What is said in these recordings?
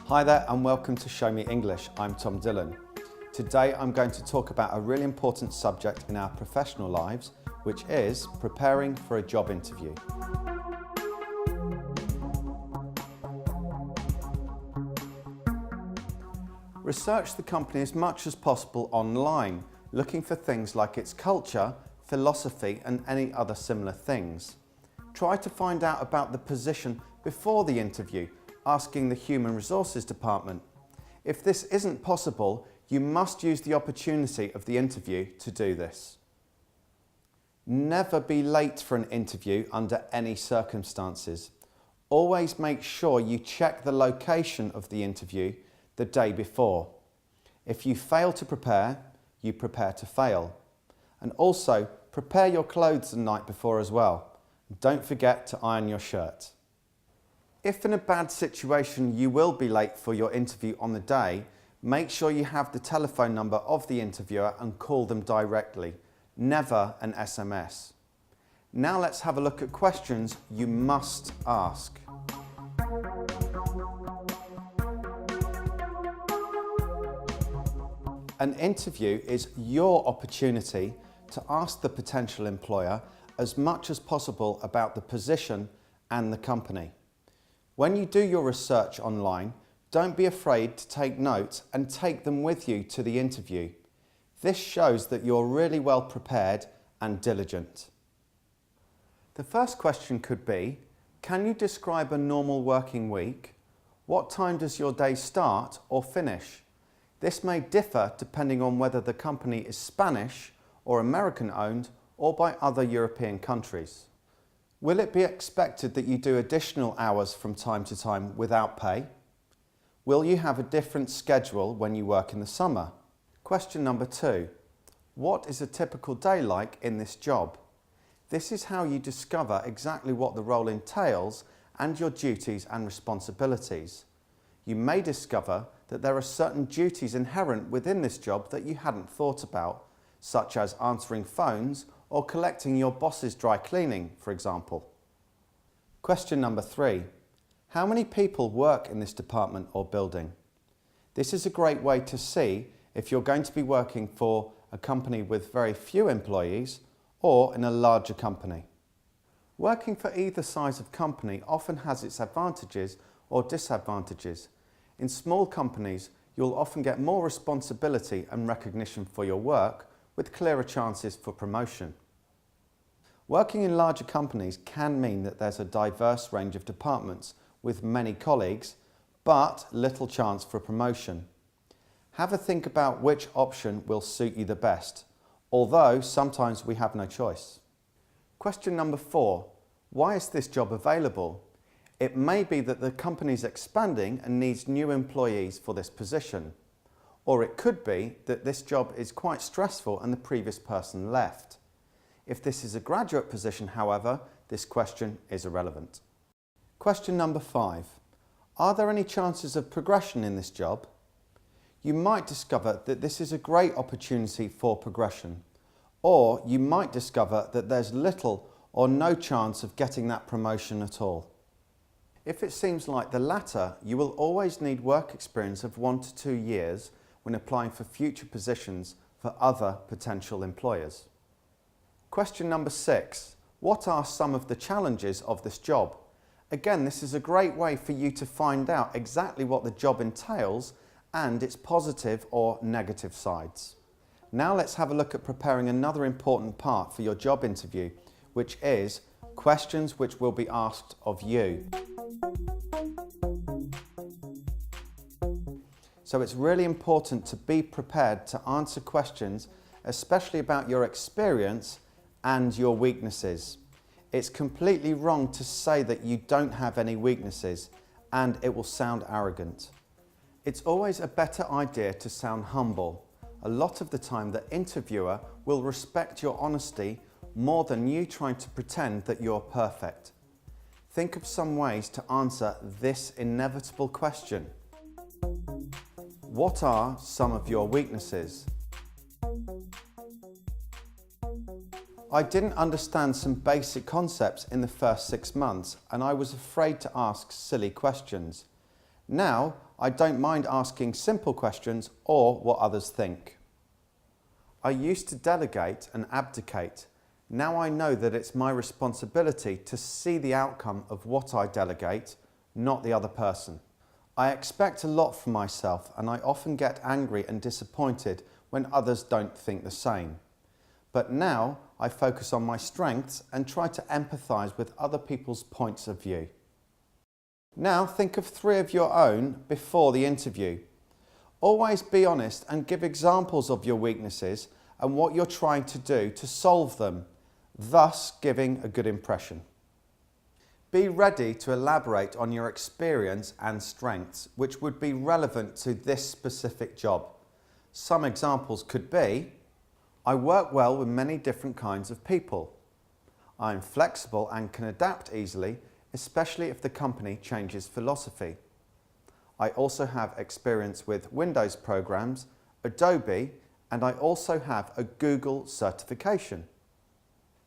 Hi there and welcome to Show Me English. I'm Tom Dillon. Today I'm going to talk about a really important subject in our professional lives, which is preparing for a job interview. Research the company as much as possible online, looking for things like its culture, philosophy and any other similar things. Try to find out about the position before the interview, asking the Human Resources Department. If this isn't possible, you must use the opportunity of the interview to do this. Never be late for an interview under any circumstances. Always make sure you check the location of the interview the day before. If you fail to prepare, you prepare to fail. And also, prepare your clothes the night before as well. Don't forget to iron your shirt. If in a bad situation you will be late for your interview on the day, make sure you have the telephone number of the interviewer and call them directly, never an SMS. Now let's have a look at questions you must ask. An interview is your opportunity to ask the potential employer as much as possible about the position and the company. When you do your research online, don't be afraid to take notes and take them with you to the interview. This shows that you're really well prepared and diligent. The first question could be, can you describe a normal working week? What time does your day start or finish? This may differ depending on whether the company is Spanish or American owned or by other European countries. Will it be expected that you do additional hours from time to time without pay? Will you have a different schedule when you work in the summer? Question number 2. What is a typical day like in this job? This is how you discover exactly what the role entails and your duties and responsibilities. You may discover that there are certain duties inherent within this job that you hadn't thought about, such as answering phones or collecting your boss's dry cleaning, for example. Question number 3. How many people work in this department or building? This is a great way to see if you're going to be working for a company with very few employees or in a larger company. Working for either size of company often has its advantages or disadvantages. In small companies, you'll often get more responsibility and recognition for your work, with clearer chances for promotion. Working in larger companies can mean that there's a diverse range of departments with many colleagues, but little chance for promotion. Have a think about which option will suit you the best, although sometimes we have no choice. Question number 4. Why is this job available? It may be that the company is expanding and needs new employees for this position. Or it could be that this job is quite stressful and the previous person left. If this is a graduate position, however, this question is irrelevant. Question number 5. Are there any chances of progression in this job? You might discover that this is a great opportunity for progression, or you might discover that there's little or no chance of getting that promotion at all. If it seems like the latter, you will always need work experience of 1 to 2 years when applying for future positions for other potential employers. Question number 6. What are some of the challenges of this job? Again, this is a great way for you to find out exactly what the job entails and its positive or negative sides. Now let's have a look at preparing another important part for your job interview, which is questions which will be asked of you. So it's really important to be prepared to answer questions, especially about your experience and your weaknesses. It's completely wrong to say that you don't have any weaknesses, and it will sound arrogant. It's always a better idea to sound humble. A lot of the time the interviewer will respect your honesty more than you trying to pretend that you're perfect. Think of some ways to answer this inevitable question. What are some of your weaknesses? I didn't understand some basic concepts in the first 6 months and I was afraid to ask silly questions. Now I don't mind asking simple questions or what others think. I used to delegate and abdicate. Now I know that it's my responsibility to see the outcome of what I delegate, not the other person. I expect a lot from myself and I often get angry and disappointed when others don't think the same. But now I focus on my strengths and try to empathise with other people's points of view. Now think of 3 of your own before the interview. Always be honest and give examples of your weaknesses and what you're trying to do to solve them, thus giving a good impression. Be ready to elaborate on your experience and strengths, which would be relevant to this specific job. Some examples could be: I work well with many different kinds of people. I am flexible and can adapt easily, especially if the company changes philosophy. I also have experience with Windows programs, Adobe, and I also have a Google certification.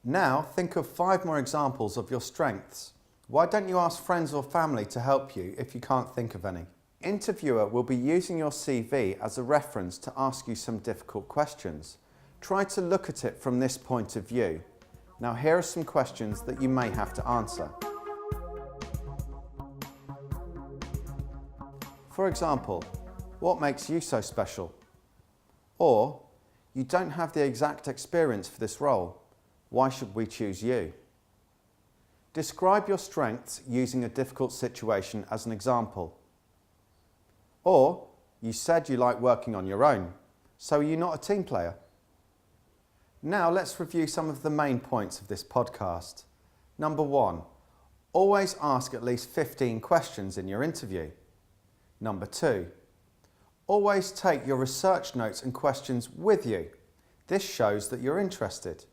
Now think of 5 more examples of your strengths. Why don't you ask friends or family to help you if you can't think of any? Interviewer will be using your CV as a reference to ask you some difficult questions. Try to look at it from this point of view. Now here are some questions that you may have to answer. For example, what makes you so special? Or, you don't have the exact experience for this role. Why should we choose you? Describe your strengths using a difficult situation as an example. Or, you said you like working on your own, so are you not a team player? Now let's review some of the main points of this podcast. Number 1, always ask at least 15 questions in your interview. Number 2, always take your research notes and questions with you. This shows that you're interested.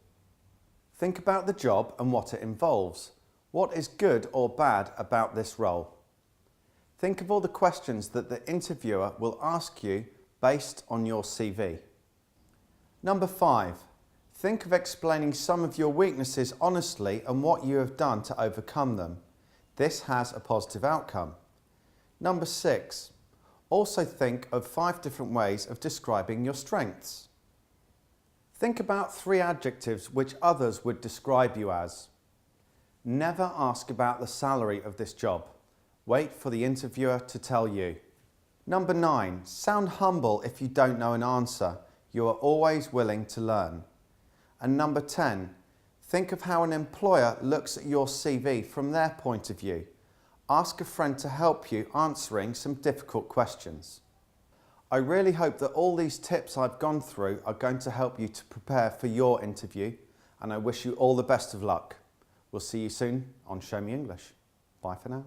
Think about the job and what it involves. What is good or bad about this role? Think of all the questions that the interviewer will ask you based on your CV. Number 5, think of explaining some of your weaknesses honestly and what you have done to overcome them. This has a positive outcome. Number 6, also think of 5 different ways of describing your strengths. Think about 3 adjectives which others would describe you as. Never ask about the salary of this job. Wait for the interviewer to tell you. Number 9, sound humble if you don't know an answer. You are always willing to learn. And number 10, think of how an employer looks at your CV from their point of view. Ask a friend to help you answering some difficult questions. I really hope that all these tips I've gone through are going to help you to prepare for your interview, and I wish you all the best of luck. We'll see you soon on Show Me English. Bye for now.